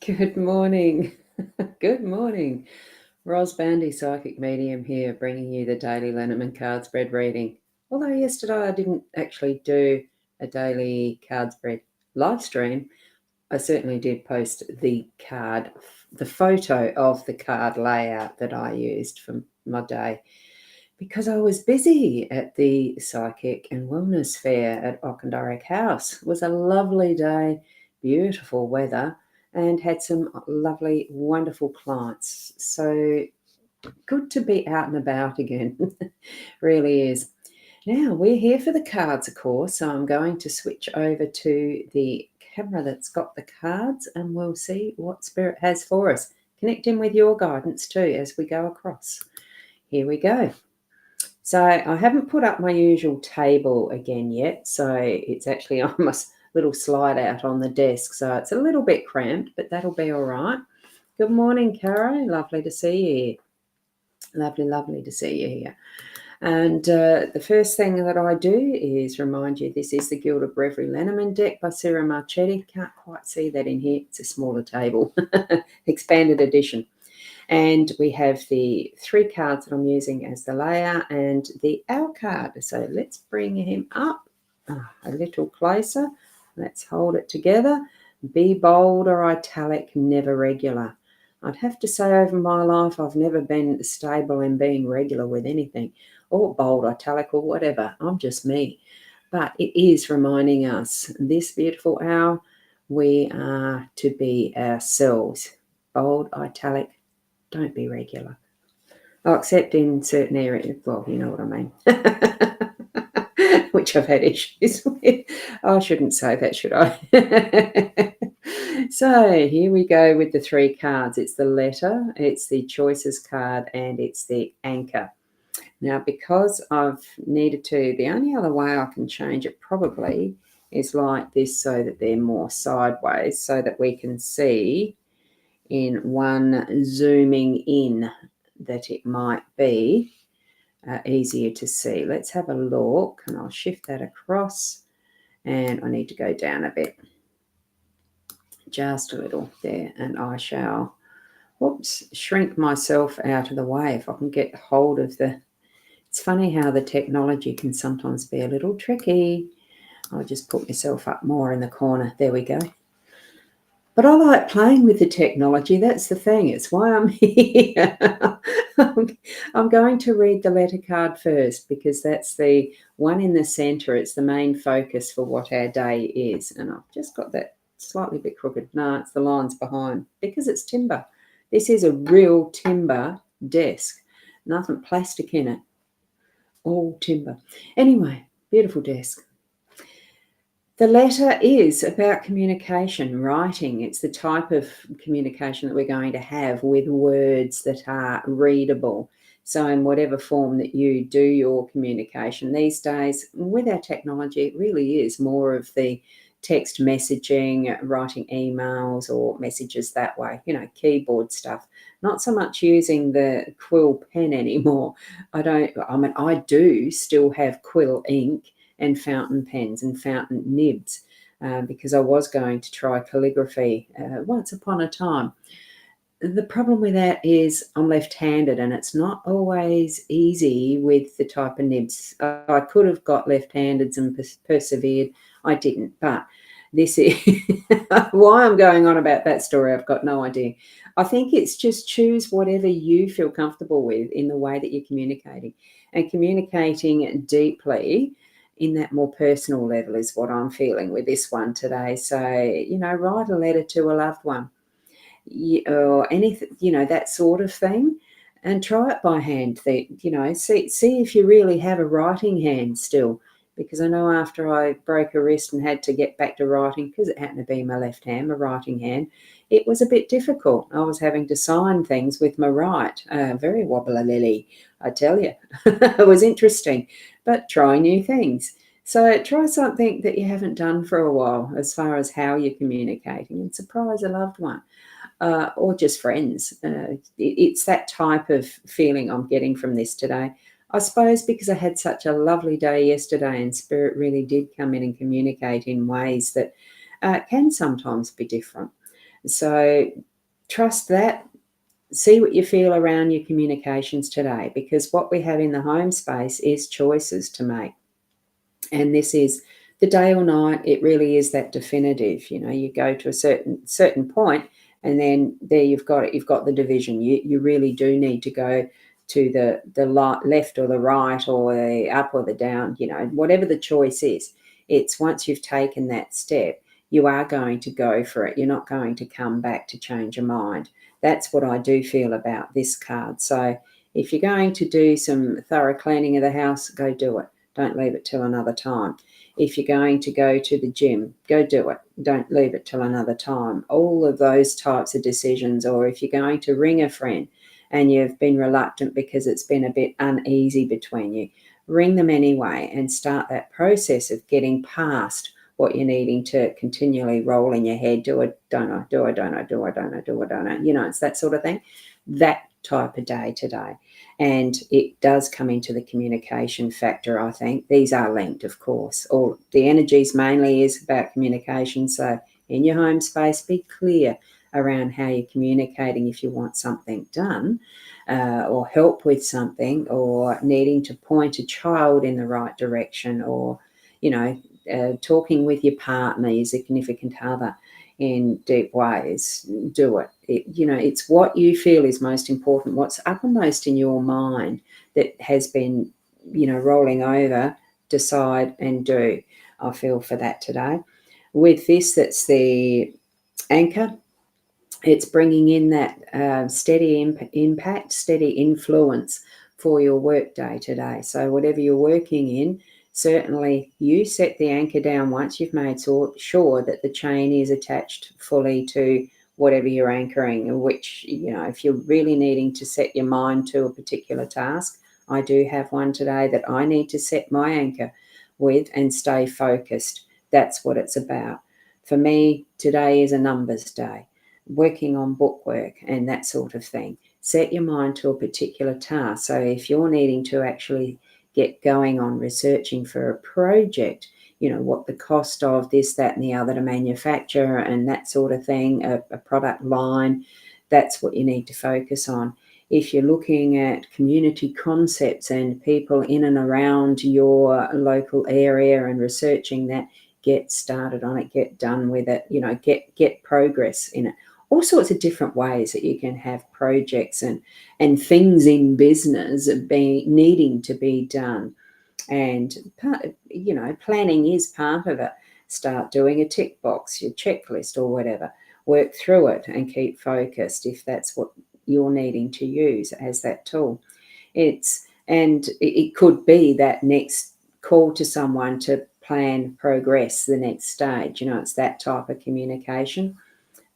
Good morning. Good morning. Boundy, psychic medium here, bringing you the daily Lenormand card spread reading. Although yesterday I didn't actually do a daily card spread live stream, I certainly did post the photo of the card layout that I used for my day because I was busy at the Psychic and Wellness Fair at Auchendarrick House. It was a lovely day, beautiful weather, and had some lovely, wonderful clients. So good to be out and about again. Really is. Now, we're here for the cards, of course, so I'm going to switch over to the camera that's got the cards and we'll see what Spirit has for us. Connect in with your guidance too as we go across. Here we go. So I haven't put up my usual table again yet, so it's actually on my little slide out on the desk, so it's a little bit cramped, but that'll be all right. Good morning, Caro. Lovely to see you here. Lovely to see you here. And the first thing that I do is remind you this is the Guild of Reverie Lenormand deck by Sarah Marchetti. Can't quite see that in here. It's a smaller table. Expanded edition. And we have the 3 cards that I'm using as the layer and the owl card. So let's bring him up a little closer. Let's hold it together. Be bold or italic, never regular. I'd have to say over my life I've never been stable in being regular with anything, or bold, italic, or whatever. I'm just me. But it is reminding us, this beautiful owl, we are to be ourselves. Bold, italic, don't be regular. Oh, except in certain areas. Well, you know what I mean. Which I've had issues with. I shouldn't say that, should I? So here we go with the 3 cards. It's the letter, it's the choices card, and it's the anchor. Now, because I've needed to, the only other way I can change it probably is like this so that they're more sideways so that we can see in one zooming in that it might be easier to see. Let's have a look, and I'll shift that across, and I need to go down a bit, just a little there, and I shall, shrink myself out of the way if I can get hold of the, it's funny how the technology can sometimes be a little tricky. I'll just put myself up more in the corner. There we go. But I like playing with the technology. That's the thing. It's why I'm here. I'm going to read the letter card first because that's the one in the centre. It's the main focus for what our day is. And I've just got that slightly bit crooked. No, it's the lines behind because it's timber. This is a real timber desk. Nothing plastic in it. All timber. Anyway, beautiful desk. The letter is about communication, writing. It's the type of communication that we're going to have with words that are readable. So in whatever form that you do your communication these days, with our technology, it really is more of the text messaging, writing emails or messages that way, keyboard stuff. Not so much using the quill pen anymore. I do still have quill ink and fountain pens and fountain nibs because I was going to try calligraphy once upon a time. The problem with that is I'm left-handed and it's not always easy with the type of nibs. I could have got left-handeds and persevered. I didn't, but this is why I'm going on about that story. I've got no idea. I think it's just choose whatever you feel comfortable with in the way that you're communicating, and communicating deeply in that more personal level is what I'm feeling with this one today. So, write a letter to a loved one or anything, that sort of thing, and try it by hand. See if you really have a writing hand still, because I know after I broke a wrist and had to get back to writing, because it happened to be my left hand, my writing hand, it was a bit difficult. I was having to sign things with my right, very wobbly lily, I tell you. It was interesting, but try new things. So try something that you haven't done for a while as far as how you're communicating, and surprise a loved one. Or just friends. It's that type of feeling I'm getting from this today. I suppose because I had such a lovely day yesterday and Spirit really did come in and communicate in ways that can sometimes be different. So trust that. See what you feel around your communications today, because what we have in the home space is choices to make. And this is the day or night. It really is that definitive. You go to a certain point, and then there you've got it. You've got the division. You really do need to go to the left or the right or the up or the down. Whatever the choice is. It's once you've taken that step, you are going to go for it. You're not going to come back to change your mind. That's what I do feel about this card. So if you're going to do some thorough cleaning of the house, go do it. Don't leave it till another time. If you're going to go to the gym, go do it. Don't leave it till another time. All of those types of decisions. Or if you're going to ring a friend and you've been reluctant because it's been a bit uneasy between you, ring them anyway and start that process of getting past what you're needing to continually roll in your head. Do it, don't I, do I, don't I, do I, don't I, do I, don't I. It's that sort of thing. That type of day today. And it does come into the communication factor, I think. These are linked, of course. All the energies mainly is about communication. So in your home space, be clear around how you're communicating if you want something done, or help with something, or needing to point a child in the right direction, or, talking with your partner, your significant other, in deep ways. Do it. It's what you feel is most important, what's uppermost in your mind that has been, rolling over. Decide and do. I feel for that today. With this, that's the anchor. It's bringing in that steady impact, steady influence for your work day today. So whatever you're working in, certainly you set the anchor down once you've made sure that the chain is attached fully to whatever you're anchoring, which, if you're really needing to set your mind to a particular task, I do have one today that I need to set my anchor with and stay focused. That's what it's about. For me, today is a numbers day, working on bookwork and that sort of thing. Set your mind to a particular task. So if you're needing to actually get going on researching for a project, what the cost of this, that, and the other to manufacture and that sort of thing, a product line, that's what you need to focus on. If you're looking at community concepts and people in and around your local area and researching that, get started on it, get done with it, get progress in it. All sorts of different ways that you can have projects and things in business needing to be done. And planning is part of it. Start doing a tick box, your checklist or whatever. Work through it and keep focused if that's what you're needing to use as that tool. It could be that next call to someone to plan progress, the next stage. It's that type of communication.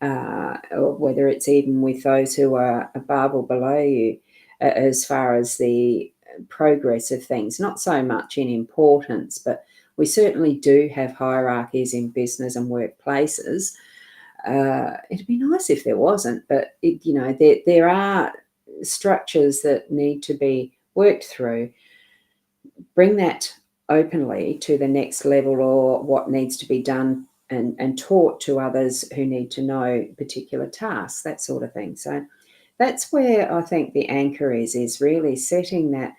Or whether it's even with those who are above or below you, as far as the progress of things, not so much in importance, but we certainly do have hierarchies in business and workplaces. It'd be nice if there wasn't, but there are structures that need to be worked through. Bring that openly to the next level, or what needs to be done and taught to others who need to know particular tasks, that sort of thing. So that's where I think the anchor is really setting that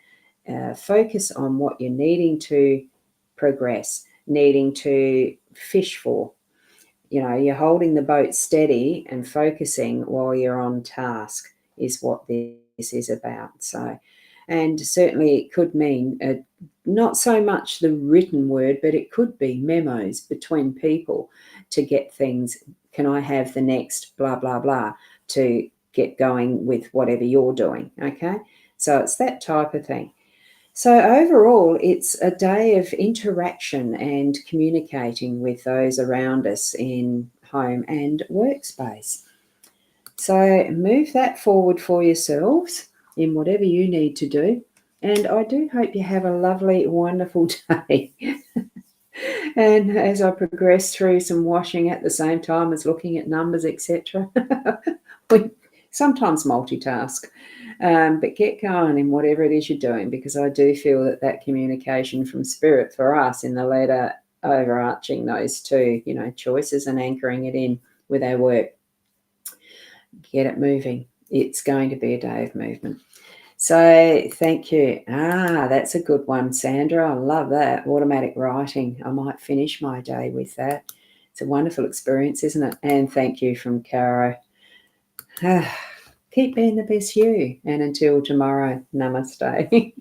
focus on what you're needing to progress, needing to fish for. You're holding the boat steady and focusing while you're on task is what this is about. So, and certainly it could mean not so much the written word, but it could be memos between people to get things. Can I have the next blah, blah, blah to get going with whatever you're doing? Okay. So it's that type of thing. So overall, it's a day of interaction and communicating with those around us in home and workspace. So move that forward for yourselves in whatever you need to do. And I do hope you have a lovely, wonderful day. And as I progress through some washing at the same time as looking at numbers, etc., we sometimes multitask. But get going in whatever it is you're doing, because I do feel that communication from spirit for us in the letter overarching those two, choices and anchoring it in with our work. Get it moving. It's going to be a day of movement. So thank you. That's a good one, Sandra. I love that. Automatic writing. I might finish my day with that. It's a wonderful experience, isn't it? And thank you from Caro. Keep being the best you. And until tomorrow, namaste.